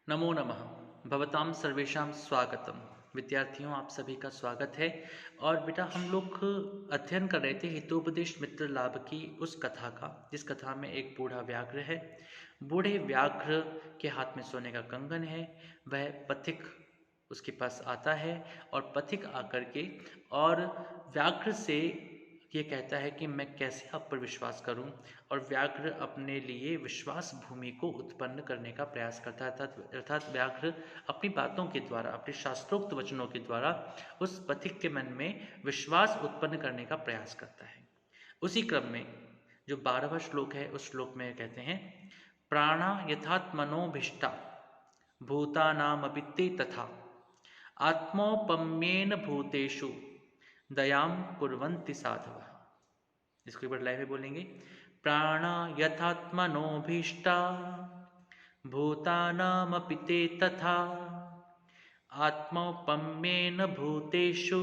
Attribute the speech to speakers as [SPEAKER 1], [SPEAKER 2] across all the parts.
[SPEAKER 1] नमो नमः। भवतां सर्वेषां स्वागतम। विद्यार्थियों, आप सभी का स्वागत है। और बेटा, हम लोग अध्ययन कर रहे थे हितोपदेश मित्र लाभ की उस कथा का, जिस कथा में एक बूढ़ा व्याघ्र है। बूढ़े व्याघ्र के हाथ में सोने का कंगन है। वह पथिक उसके पास आता है और पथिक आकर के और व्याघ्र से ये कहता है कि मैं कैसे आप पर विश्वास करूं। और व्याघ्र अपने लिए विश्वास भूमि को उत्पन्न करने का प्रयास करता है, अर्थात व्याघ्र अपनी बातों के द्वारा, अपने शास्त्रोक्त वचनों के द्वारा उस पथिक के मन में विश्वास उत्पन्न करने का प्रयास करता है। उसी क्रम में जो 12वां श्लोक है, उस श्लोक में कहते हैं, प्राणा यथात्मनोभिष्टा भूतानामपि ते तथा आत्मौपम्येन भूतेषु दयां कुर्वन्ति साधवः। इसको एक बार लाइव में बोलेंगे। प्राण यथात्मनोभीष्टा भूतानामपि ते तथा आत्मौपम्येन भूतेषु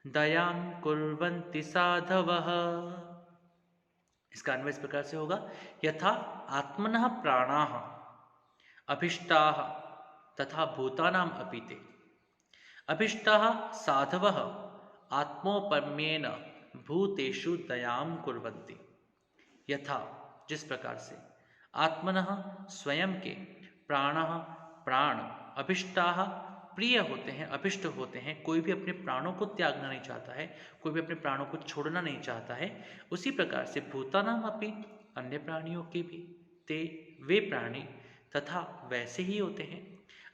[SPEAKER 1] दयां कुर्वन्ति साधवः। इसका अन्वय इस प्रकार से होगा, यथा आत्मनः प्राणाः अभीष्टाः तथा भूतानाम अपि ते अभीष्टाः साधवः आत्मोपम्येन भूतेषु दयां कुर्वन्ति। यथा, जिस प्रकार से, आत्मनः स्वयं के, प्राणः प्राण, अभिष्टाः प्रिय होते हैं, अभिष्ट होते हैं। कोई भी अपने प्राणों को त्यागना नहीं चाहता है, कोई भी अपने प्राणों को छोड़ना नहीं चाहता है। उसी प्रकार से भूतानाम अपि, अन्य प्राणियों के भी, ते वे प्राणी, तथा वैसे ही होते हैं,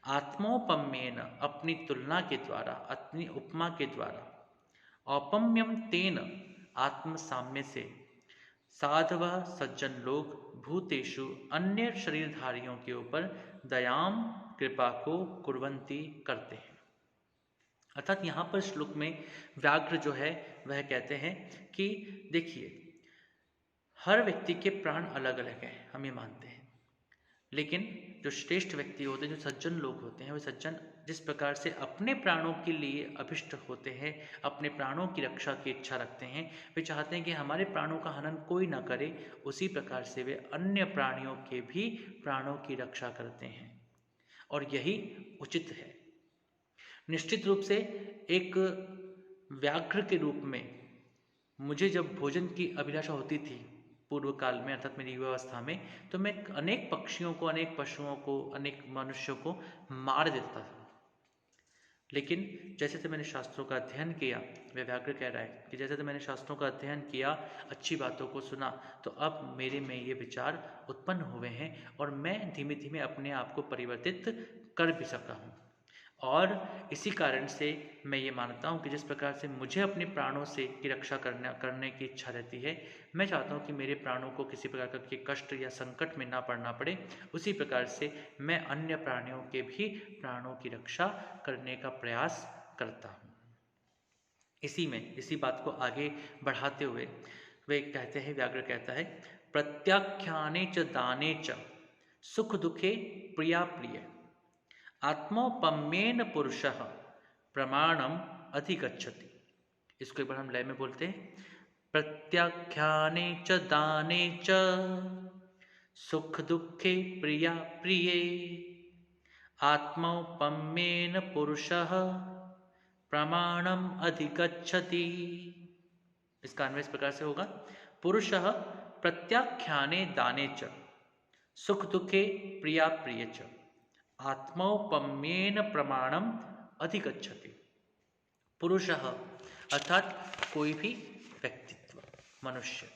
[SPEAKER 1] आत्मोपम्येन अपनी तुलना के द्वारा, अपनी उपमा के द्वारा, औपम्यम तेन आत्म साम्य से, साधव सज्जन लोग भूतेषु अन्य शरीरधारियों के ऊपर दयाम कृपा को कुर्वन्ति करते हैं। अर्थात यहाँ पर श्लोक में व्याघ्र जो है वह कहते हैं कि देखिए, हर व्यक्ति के प्राण अलग अलग हैं, हम ये मानते हैं। लेकिन जो श्रेष्ठ व्यक्ति होते हैं, जो सज्जन लोग होते हैं, वे सज्जन जिस प्रकार से अपने प्राणों के लिए अभिष्ट होते हैं, अपने प्राणों की रक्षा की इच्छा रखते हैं, वे चाहते हैं कि हमारे प्राणों का हनन कोई ना करे, उसी प्रकार से वे अन्य प्राणियों के भी प्राणों की रक्षा करते हैं। और यही उचित है। निश्चित रूप से एक व्याघ्र के रूप में मुझे जब भोजन की अभिलाषा होती थी पूर्व काल में, अर्थात मेरी युवावस्था में, तो मैं अनेक पक्षियों को, अनेक पशुओं को, अनेक मनुष्यों को मार देता था। लेकिन जैसे जैसे मैंने शास्त्रों का अध्ययन किया, वह व्याघ्र कह रहा है कि जैसे जैसे मैंने शास्त्रों का अध्ययन किया, अच्छी बातों को सुना, तो अब मेरे में ये विचार उत्पन्न हुए हैं और मैं धीमे धीमे अपने आप को परिवर्तित कर भी सका हूँ। और इसी कारण से मैं ये मानता हूँ कि जिस प्रकार से मुझे अपने प्राणों से की रक्षा करने की इच्छा रहती है, मैं चाहता हूँ कि मेरे प्राणों को किसी प्रकार के कष्ट या संकट में ना पड़ना पड़े। उसी प्रकार से मैं अन्य प्राणियों के भी प्राणों की रक्षा करने का प्रयास करता हूँ। इसी बात को आगे बढ़ाते हुए वे कहते हैं, व्याघ्र कहता है, प्रत्याख्याने च दाने च सुख दुखे प्रिया प्रिय आत्मोपम्येन पुरुषः प्रमाणम अधिगच्छति। इसको एक बार हम लय में बोलते हैं। प्रत्याख्याने च दाने च सुख दुखे प्रिया प्रिये आत्मोपम्येन पुरुषः प्रमाणम अधिगच्छति। इसका अन्वय इस प्रकार से होगा, पुरुषः प्रत्याख्याने दाने च सुख दुखे प्रिया प्रिय च आत्मौपम्येन प्रमाणम अधिगच्छति। पुरुषः अर्थात कोई भी व्यक्तित्व, मनुष्य,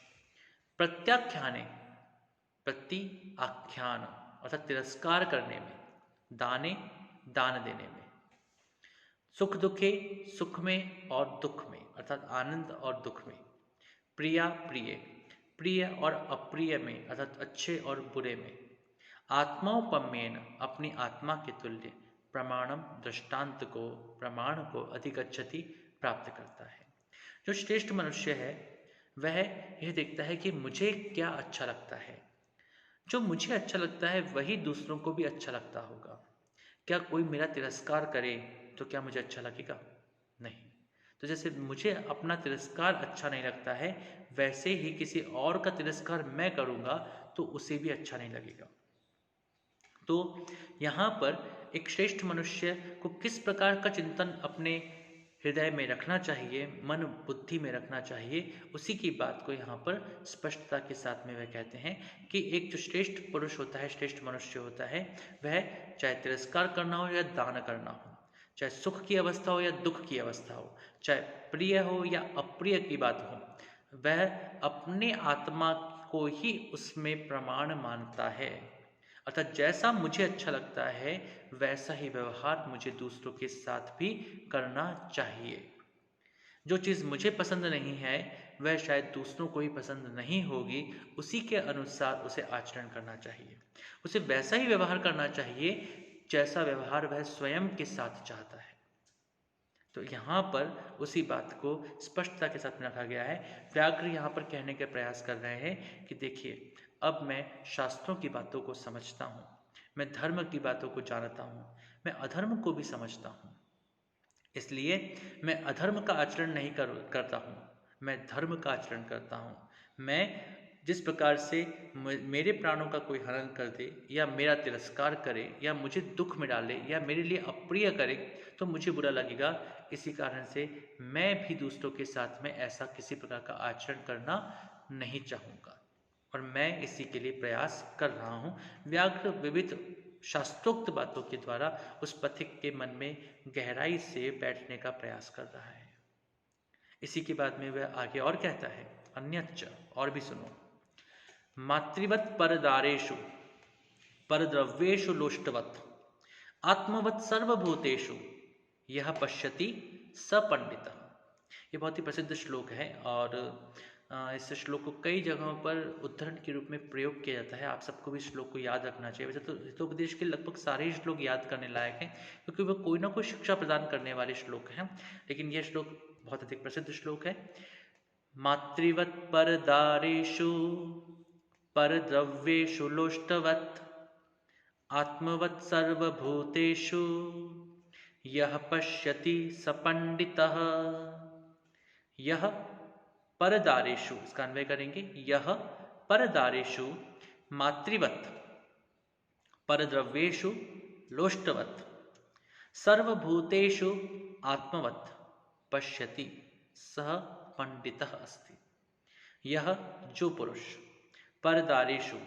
[SPEAKER 1] प्रत्याख्याने, प्रति आख्यान अर्थात तिरस्कार करने में, दाने दान देने में, सुख दुखे सुख में और दुख में, अर्थात आनंद और दुख में, प्रिया प्रिय, प्रिय और अप्रिय में, अर्थात अच्छे और बुरे में, आत्मौपम्येन अपनी आत्मा के तुल्य, प्रमाणम दृष्टांत को, प्रमाण को, अधिगच्छति प्राप्त करता है। जो श्रेष्ठ मनुष्य है वह यह देखता है कि मुझे क्या अच्छा लगता है। जो मुझे अच्छा लगता है वही दूसरों को भी अच्छा लगता होगा। क्या कोई मेरा तिरस्कार करे तो क्या मुझे अच्छा लगेगा? नहीं। तो जैसे मुझे अपना तिरस्कार अच्छा नहीं लगता है, वैसे ही किसी और का तिरस्कार मैं करूँगा तो उसे भी अच्छा नहीं लगेगा। तो यहाँ पर एक श्रेष्ठ मनुष्य को किस प्रकार का चिंतन अपने हृदय में रखना चाहिए, मन बुद्धि में रखना चाहिए, उसी की बात को यहाँ पर स्पष्टता के साथ में वह कहते हैं कि एक जो श्रेष्ठ पुरुष होता है, श्रेष्ठ मनुष्य होता है, वह चाहे तिरस्कार करना हो या दान करना हो, चाहे सुख की अवस्था हो या दुख की अवस्था हो, चाहे प्रिय हो या अप्रिय की बात हो, वह अपने आत्मा को ही उसमें प्रमाण मानता है। अर्थात जैसा मुझे अच्छा लगता है वैसा ही व्यवहार मुझे दूसरों के साथ भी करना चाहिए। जो चीज़ मुझे पसंद नहीं है वह शायद दूसरों को ही पसंद नहीं होगी, उसी के अनुसार उसे आचरण करना चाहिए। उसे वैसा ही व्यवहार करना चाहिए जैसा व्यवहार वह स्वयं के साथ चाहता है। तो यहाँ पर उसी बात को स्पष्टता के साथ में रखा गया है। व्याघ्र यहाँ पर कहने के प्रयास कर रहे हैं कि देखिए, अब मैं शास्त्रों की बातों को समझता हूँ, मैं धर्म की बातों को जानता हूँ, मैं अधर्म को भी समझता हूँ, इसलिए मैं अधर्म का आचरण नहीं करता हूँ, मैं धर्म का आचरण करता हूँ। मैं जिस प्रकार से मेरे प्राणों का कोई हनन कर दे या मेरा तिरस्कार करे या मुझे दुख में डाले या मेरे लिए अप्रिय करे तो मुझे बुरा लगेगा। इसी कारण से मैं भी दूसरों के साथ में ऐसा किसी प्रकार का आचरण करना नहीं चाहूँगा और मैं इसी के लिए प्रयास कर रहा हूँ। व्याघ्र विविध शास्त्रोक्त बातों के द्वारा उस पथिक के मन में गहराई से बैठने का प्रयास कर रहा है। इसी के बाद में वह आगे और कहता है, अन्यच्च, और भी सुनो, मातृवत परदारेषु परद्रव्येषु लोष्टवत् आत्मवत् सर्वभूतेषु यह पश्यति स पंडितः। ये बहुत ही प्रसिद्ध श्लोक है और इस श्लोक को कई जगहों पर उद्धरण के रूप में प्रयोग किया जाता है। आप सबको भी श्लोक को याद रखना चाहिए। वैसे तो हितोपदेश के लगभग सारे ही श्लोक याद करने लायक हैं क्योंकि वह कोई ना कोई शिक्षा प्रदान करने वाले श्लोक हैं, लेकिन यह श्लोक बहुत अधिक प्रसिद्ध श्लोक है। मातृवत् परदारेषु परद्रव्येषु लोष्टवत् आत्मवत् सर्वभूतेषु यह पश्यति स पंडितः। यह परदारेषु, इसका अन्वय करेंगे, यह परदारेषु मातृवत् परद्रव्येषु लोष्टवत् सर्वभूतेषु आत्मवत् पश्यति सह पंडितः अस्ति। यह जो पुरुष परदारेषु,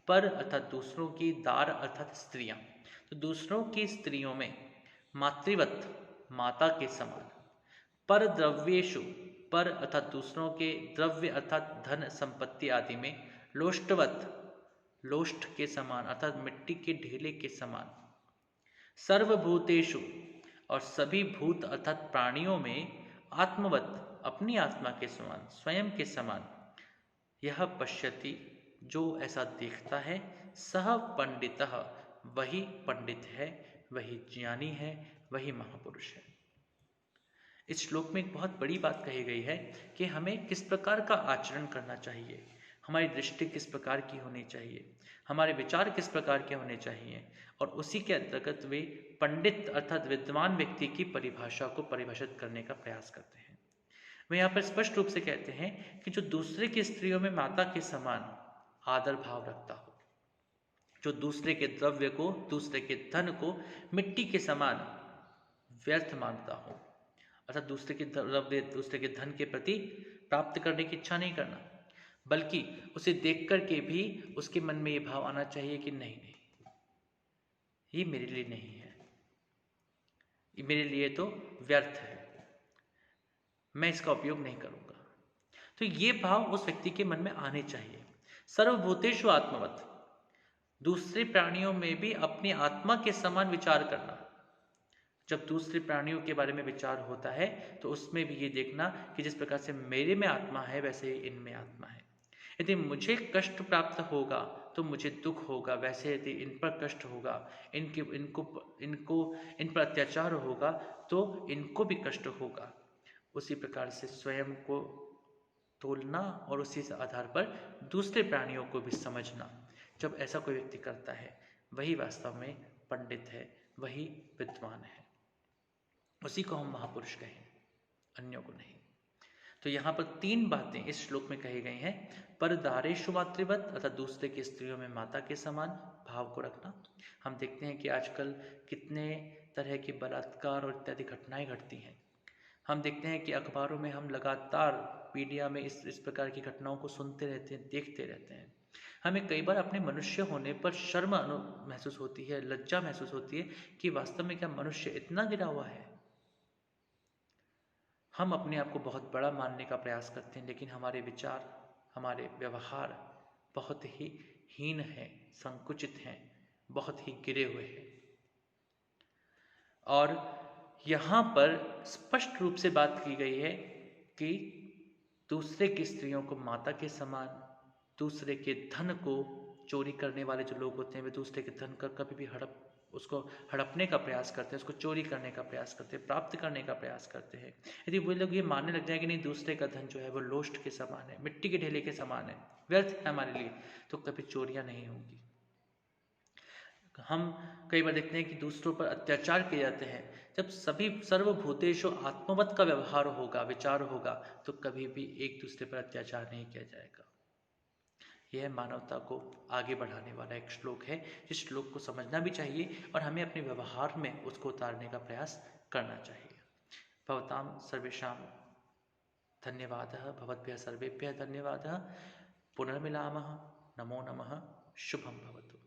[SPEAKER 1] पर अर्थात दूसरों की, दार अर्थात स्त्रियां, तो दूसरों की स्त्रियों में मातृवत माता के समान, पर द्रव्येषु, पर अर्थात दूसरों के, द्रव्य अर्थात धन संपत्ति आदि में, लोष्टवत लोष्ट के समान अर्थात मिट्टी के ढेले के समान, सर्वभूतेषु और सभी भूत अर्थात प्राणियों में, आत्मवत अपनी आत्मा के समान, स्वयं के समान, यह पश्यति जो ऐसा देखता है, सह पंडितः वही पंडित है, वही ज्ञानी है, वही महापुरुष है। इस श्लोक में एक बहुत बड़ी बात कही गई है कि हमें किस प्रकार का आचरण करना चाहिए, हमारी दृष्टि किस प्रकार की होनी चाहिए, हमारे विचार किस प्रकार के होने चाहिए, और उसी के अंतर्गत वे पंडित अर्थात विद्वान व्यक्ति की परिभाषा को परिभाषित करने का प्रयास करते हैं। वे यहाँ पर स्पष्ट रूप से कहते हैं कि जो दूसरे की स्त्रियों में माता के समान आदर भाव रखता हो, जो दूसरे के द्रव्य को, दूसरे के धन को मिट्टी के समान व्यर्थ मानता हो, अर्थात दूसरे के द्रव्य, दूसरे के धन के प्रति प्राप्त करने की इच्छा नहीं करना, बल्कि उसे देख कर के भी उसके मन में ये भाव आना चाहिए कि नहीं नहीं, ये मेरे लिए नहीं है, ये मेरे लिए तो व्यर्थ है, मैं इसका उपयोग नहीं करूंगा। तो ये भाव उस व्यक्ति के मन में आने चाहिए। सर्वभूतेषु आत्मवत्, दूसरे प्राणियों में भी अपनी आत्मा के समान विचार करना। जब दूसरे प्राणियों के बारे में विचार होता है तो उसमें भी ये देखना कि जिस प्रकार से मेरे में आत्मा है वैसे ही इनमें आत्मा है। यदि मुझे कष्ट प्राप्त होगा तो मुझे दुख होगा, वैसे यदि इन पर कष्ट होगा, इन पर अत्याचार होगा तो इनको भी कष्ट होगा। उसी प्रकार से स्वयं को तोलना और उसी आधार पर दूसरे प्राणियों को भी समझना। जब ऐसा कोई व्यक्ति करता है वही वास्तव में पंडित है, वही विद्वान है, उसी को हम महापुरुष कहें, अन्यों को नहीं। तो यहाँ पर 3 बातें इस श्लोक में कही गई हैं। पर दारेशु मातृवत, अर्थात दूसरे की स्त्रियों में माता के समान भाव को रखना। हम देखते हैं कि आजकल कितने तरह के बलात्कार और इत्यादि घटनाएं घटती हैं। हम देखते हैं कि अखबारों में हम लगातार मीडिया में इस प्रकार की घटनाओं को सुनते रहते हैं, देखते रहते हैं। हमें कई बार अपने मनुष्य होने पर शर्म महसूस होती है, लज्जा महसूस होती है कि वास्तव में क्या मनुष्य इतना गिरा हुआ है। हम अपने आप को बहुत बड़ा मानने का प्रयास करते हैं, लेकिन हमारे विचार, हमारे व्यवहार बहुत ही हीन हैं, संकुचित हैं, बहुत ही गिरे हुए हैं। और यहाँ पर स्पष्ट रूप से बात की गई है कि दूसरे की स्त्रियों को माता के समान, दूसरे के धन को चोरी करने वाले जो लोग होते हैं वे दूसरे के धन का कभी भी उसको हड़पने का प्रयास करते हैं, उसको चोरी करने का प्रयास करते हैं, प्राप्त करने का प्रयास करते हैं। यदि वो लोग ये मानने लग जाए कि नहीं, दूसरे का धन जो है वो लोष्ट के समान है, मिट्टी के ढेले के समान है, व्यर्थ है हमारे लिए, तो कभी चोरियां नहीं होंगी। हम कई बार देखते हैं कि दूसरों पर अत्याचार किए जाते हैं। जब सभी सर्वभूतेषु आत्मवत का व्यवहार होगा, विचार होगा, तो कभी भी एक दूसरे पर अत्याचार नहीं किया जाएगा। यह मानवता को आगे बढ़ाने वाला एक श्लोक है, जिस श्लोक को समझना भी चाहिए और हमें अपने व्यवहार में उसको उतारने का प्रयास करना चाहिए। भवतां सर्वेषां धन्यवादः, भवद्भ्यः सर्वेभ्यः धन्यवादः। पुनर्मिलामः। नमो नमः। शुभं भवतु।